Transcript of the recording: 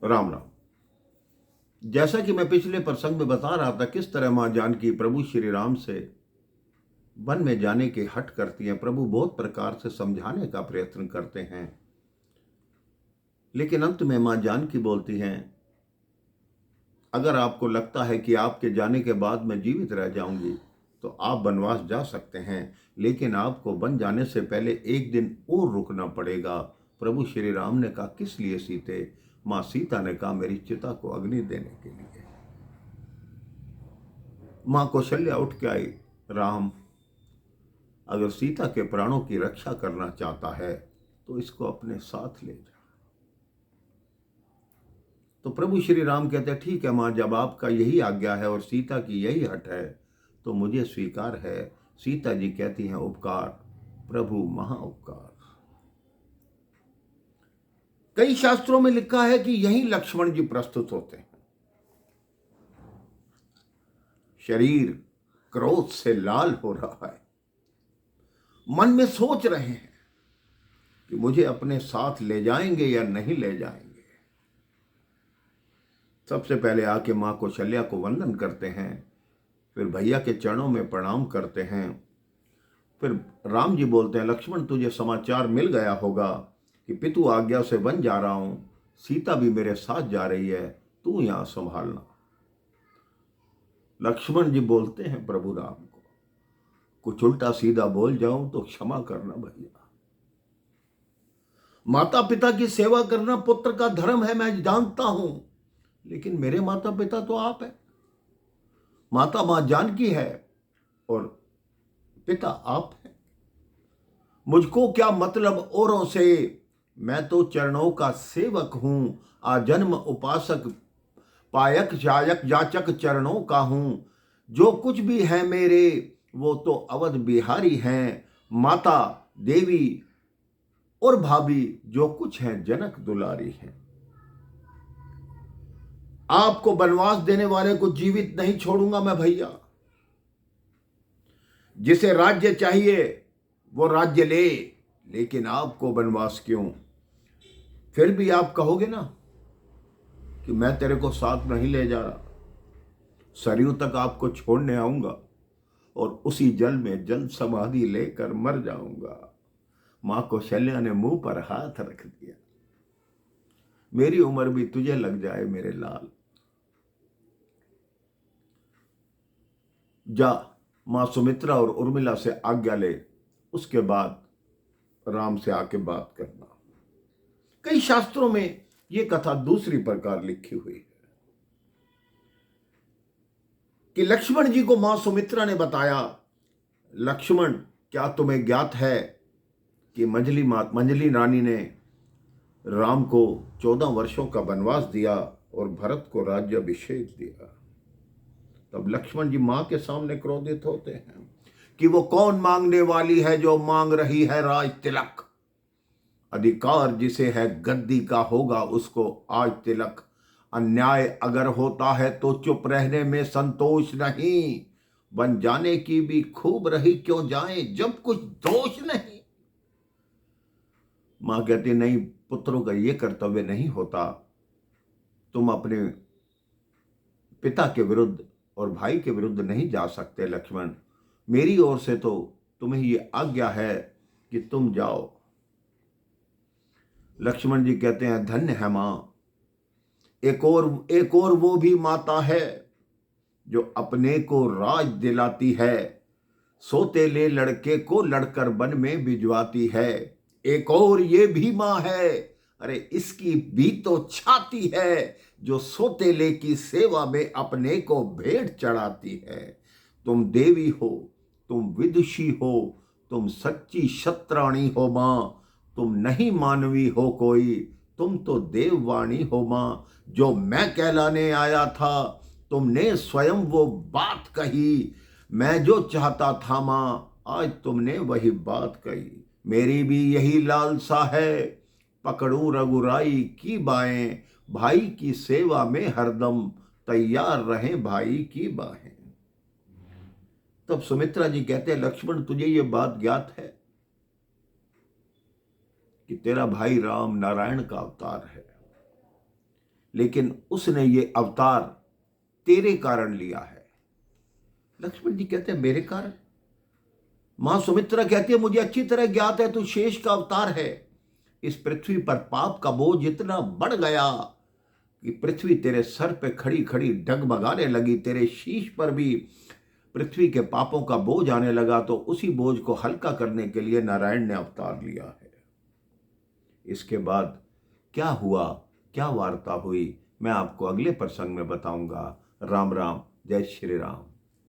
राम राम। जैसा कि मैं पिछले प्रसंग में बता रहा था, किस तरह मां जानकी प्रभु श्री राम से वन में जाने के हट करती हैं। प्रभु बहुत प्रकार से समझाने का प्रयत्न करते हैं, लेकिन अंत में मां जानकी बोलती हैं, अगर आपको लगता है कि आपके जाने के बाद मैं जीवित रह जाऊंगी तो आप वनवास जा सकते हैं, लेकिन आपको वन जाने से पहले एक दिन और रुकना पड़ेगा। प्रभु श्री राम ने कहा, किस लिए सीते? मां सीता ने कहा, मेरी चिता को अग्नि देने के लिए। मां कौशल्या उठ के आई, राम अगर सीता के प्राणों की रक्षा करना चाहता है तो इसको अपने साथ ले जा। तो प्रभु श्री राम कहते हैं, ठीक है मां, जब आपका यही आज्ञा है और सीता की यही हट है तो मुझे स्वीकार है। सीता जी कहती हैं, उपकार प्रभु महा उपकार। कई शास्त्रों में लिखा है कि यही लक्ष्मण जी प्रस्तुत होते हैं। शरीर क्रोध से लाल हो रहा है, मन में सोच रहे हैं कि मुझे अपने साथ ले जाएंगे या नहीं ले जाएंगे। सबसे पहले आके मां कौशल्या को वंदन करते हैं, फिर भैया के चरणों में प्रणाम करते हैं। फिर राम जी बोलते हैं, लक्ष्मण तुझे समाचार मिल गया होगा कि पितु आज्ञा से वन जा रहा हूं, सीता भी मेरे साथ जा रही है, तू यहां संभालना। लक्ष्मण जी बोलते हैं प्रभु राम को, कुछ उल्टा सीधा बोल जाऊं तो क्षमा करना भैया। माता पिता की सेवा करना पुत्र का धर्म है, मैं जानता हूं, लेकिन मेरे माता पिता तो आप हैं। माता मां जानकी है और पिता आप हैं। मुझको क्या मतलब औरों से, मैं तो चरणों का सेवक हूं। आजन्म उपासक पायक जायक याचक चरणों का हूं। जो कुछ भी है मेरे वो तो अवध बिहारी हैं। माता देवी और भाभी जो कुछ है जनक दुलारी हैं। आपको वनवास देने वाले को जीवित नहीं छोड़ूंगा मैं भैया। जिसे राज्य चाहिए वो राज्य ले, लेकिन आपको वनवास क्यों? फिर भी आप कहोगे ना कि मैं तेरे को साथ नहीं ले जा रहा, सरयू तक आपको छोड़ने आऊंगा और उसी जल में जल समाधि लेकर मर जाऊंगा। मां कौशल्या ने मुंह पर हाथ रख दिया, मेरी उम्र भी तुझे लग जाए मेरे लाल। जा मां सुमित्रा और उर्मिला से आज्ञा ले, उसके बाद राम से आके बात करना। कई शास्त्रों में यह कथा दूसरी प्रकार लिखी हुई है कि लक्ष्मण जी को मां सुमित्रा ने बताया, लक्ष्मण क्या तुम्हें ज्ञात है कि मंजली रानी ने राम को 14 वर्षों का वनवास दिया और भरत को राज्याभिषेक दिया। तब लक्ष्मण जी मां के सामने क्रोधित होते हैं कि वो कौन मांगने वाली है जो मांग रही है राज तिलक। अधिकार जिसे है गद्दी का होगा उसको आज तिलक। अन्याय अगर होता है तो चुप रहने में संतोष नहीं। बन जाने की भी खूब रही क्यों जाए जब कुछ दोष नहीं। मां कहती, नहीं पुत्रों का ये कर्तव्य नहीं होता। तुम अपने पिता के विरुद्ध और भाई के विरुद्ध नहीं जा सकते लक्ष्मण। मेरी ओर से तो तुम्हें ये आज्ञा है कि तुम जाओ। लक्ष्मण जी कहते हैं, धन्य है मां, एक और वो भी माता है जो अपने को राज दिलाती है। सोतेले लड़के को लड़कर वन में भिजवाती है। एक और ये भी मां है, अरे इसकी भी तो छाती है, जो सोतेले की सेवा में अपने को भेंट चढ़ाती है। तुम देवी हो, तुम विदुषी हो, तुम सच्ची शत्राणी हो मां। तुम नहीं मानवी हो कोई, तुम तो देववाणी हो मां। जो मैं कहलाने आया था तुमने स्वयं वो बात कही। मैं जो चाहता था मां आज तुमने वही बात कही। मेरी भी यही लालसा है, पकड़ूं रघुराई की बाहें। भाई की सेवा में हरदम तैयार रहें भाई की बाहें। तब सुमित्रा जी कहते हैं, लक्ष्मण तुझे ये बात ज्ञात है कि तेरा भाई राम नारायण का अवतार है, लेकिन उसने ये अवतार तेरे कारण लिया है। लक्ष्मण जी कहते हैं मेरे कारण? मां सुमित्रा कहती है मुझे अच्छी तरह ज्ञात है तू शेष का अवतार है। इस पृथ्वी पर पाप का बोझ इतना बढ़ गया कि पृथ्वी तेरे सर पे खड़ी खड़ी डगमगाने लगी, तेरे शीश पर भी पृथ्वी के पापों का बोझ आने लगा। तो उसी बोझ को हल्का करने के लिए नारायण ने अवतार लिया है। इसके बाद क्या हुआ, क्या वार्ता हुई, मैं आपको अगले प्रसंग में बताऊंगा। राम राम, जय श्री राम।